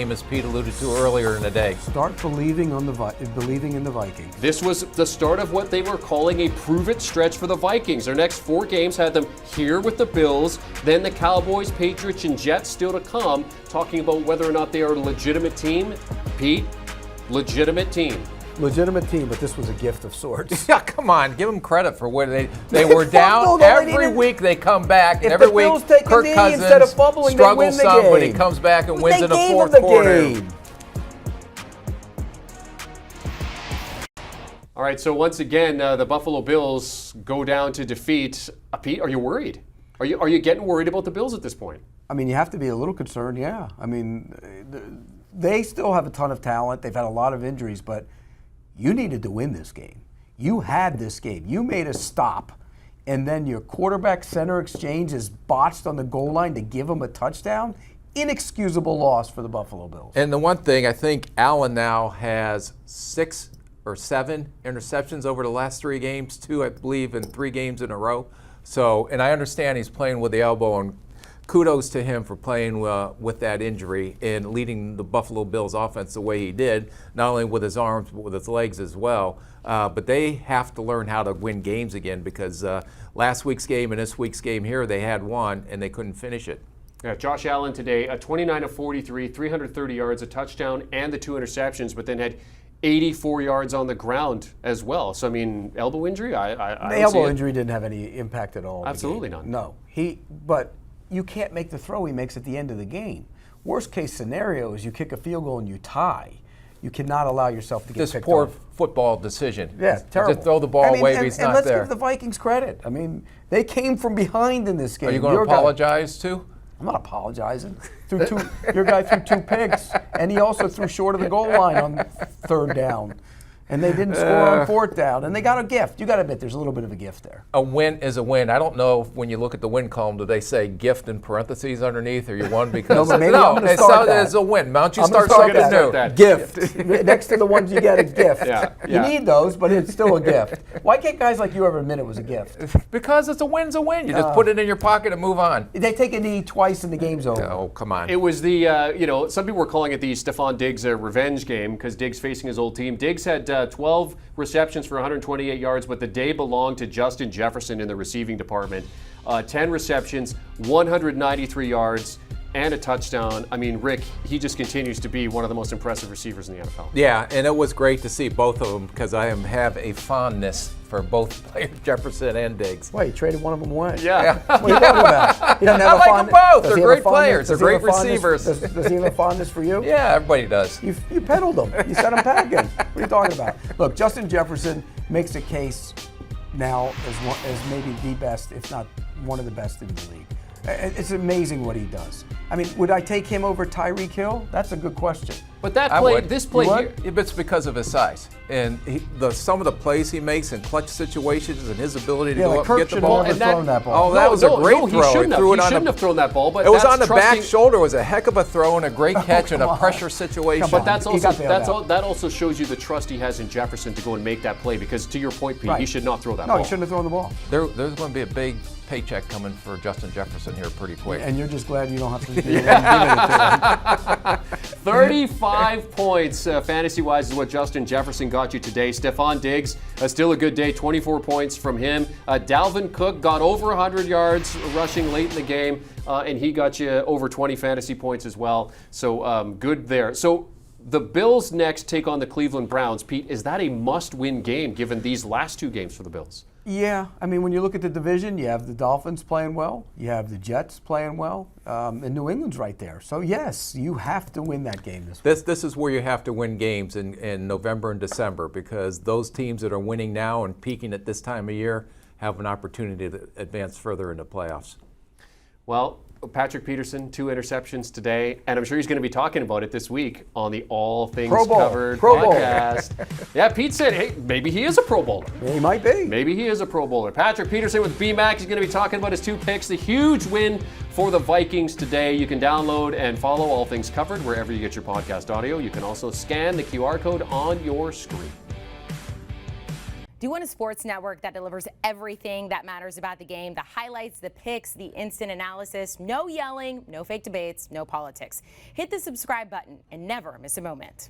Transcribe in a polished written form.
game, as Pete alluded to earlier in the day. Start believing in the Vikings. This was the start of what they were calling a prove-it stretch for the Vikings. Their next 4 games had them here with the Bills, then the Cowboys, Patriots, and Jets still to come, talking about whether or not they are a legitimate team. Pete, legitimate team. Legitimate team, but this was a gift of sorts. Yeah, come on, give them credit for what they were down. Every week they come back, and every week Kirk Cousins instead of fumbling, struggles some, but he comes back and wins in the fourth quarter. All right, so once again, the Buffalo Bills go down to defeat. Pete, are you worried? Are you getting worried about the Bills at this point? I mean, you have to be a little concerned, yeah. I mean, they still have a ton of talent. They've had a lot of injuries, but you needed to win this game. You had this game. You made a stop, and then your quarterback-center exchange is botched on the goal line to give them a touchdown. Inexcusable loss for the Buffalo Bills. And the one thing, I think Allen now has 6 or 7 interceptions over the last 3 games, 2, I believe, in 3 games in a row. So, and I understand he's playing with the elbow, and kudos to him for playing with that injury and leading the Buffalo Bills offense the way he did, not only with his arms but with his legs as well. But they have to learn how to win games again, because last week's game and this week's game here, they had one and they couldn't finish it. Yeah, Josh Allen today, a 29 of 43, 330 yards, a touchdown, and the 2 interceptions, but then had 84 yards on the ground as well. So, I mean, elbow injury? The elbow injury didn't have any impact at all. Absolutely not. No. But you can't make the throw he makes at the end of the game. Worst case scenario is you kick a field goal and you tie. You cannot allow yourself to get picked poor off. football decision. Yeah, terrible. Just throw the ball away if he's not let's there. give the Vikings credit. I mean, they came from behind in this game. Are you going to apologize too? I'm not apologizing. Your guy threw 2 picks, and he also threw short of the goal line on 3rd down. And they didn't score on 4th down. And they got a gift. You got to admit, there's a little bit of a gift there. A win is a win. I don't know if when you look at the win column, do they say gift in parentheses underneath, or you won because I'm gonna start that. It's a win. Why don't you I'm start gonna something that. new? Gift. Next to the ones you get, a gift. Yeah. You need those, but it's still a gift. Why can't guys like you ever admit it was a gift? Because it's a win's a win. You just put it in your pocket and move on. They take a knee twice and the game's over. Oh, come on. It was the, some people were calling it the Stephon Diggs revenge game, because Diggs facing his old team. Diggs had 12 receptions for 128 yards, but the day belonged to Justin Jefferson in the receiving department. 10 receptions, 193 yards, and a touchdown. I mean, Rick, he just continues to be one of the most impressive receivers in the NFL. Yeah, and it was great to see both of them, because I have a fondness for both players, Jefferson and Diggs. Why, you traded one of them away? Yeah. What are you talking about? He doesn't have I like them both. They're great players. They're great receivers. Does he have a fondness for you? Yeah, everybody does. You peddled them. You sent them packing. What are you talking about? Look, Justin Jefferson makes a case now as maybe the best, if not one of the best in the league. It's amazing what he does. I mean, would I take him over Tyreek Hill? That's a good question. But that I play, would. this play here, It's because of his size and some of the plays he makes in clutch situations and his ability to go up and get the ball. Never thrown that ball. Oh, that was a great throw. He shouldn't have thrown that ball. But it was on the trusting, back shoulder. It was a heck of a throw and a great catch in a pressure situation. But that also shows you the trust he has in Jefferson to go and make that play. Because to your point, Pete, he should not throw that ball. No, he shouldn't have thrown the ball. There's going to be a big paycheck coming for Justin Jefferson here pretty quick. And you're just glad you don't have to be the one giving it to him. 35 points fantasy-wise is what Justin Jefferson got you today. Stephon Diggs, still a good day, 24 points from him. Dalvin Cook got over 100 yards rushing late in the game, and he got you over 20 fantasy points as well. So good there. So the Bills next take on the Cleveland Browns. Pete, is that a must-win game given these last 2 games for the Bills? Yeah, I mean, when you look at the division, you have the Dolphins playing well, you have the Jets playing well, and New England's right there. So yes, you have to win that game this week. This is where you have to win games in November and December, because those teams that are winning now and peaking at this time of year have an opportunity to advance further into playoffs. Well, Patrick Peterson, 2 interceptions today, and I'm sure he's going to be talking about it this week on the All Things Covered podcast. Yeah, Pete said, hey, maybe he is a Pro Bowler. He might be. Maybe he is a Pro Bowler. Patrick Peterson with BMAC. He's going to be talking about his 2 picks, the huge win for the Vikings today. You can download and follow All Things Covered wherever you get your podcast audio. You can also scan the QR code on your screen. Do you want a sports network that delivers everything that matters about the game? The highlights, the picks, the instant analysis, no yelling, no fake debates, no politics. Hit the subscribe button and never miss a moment.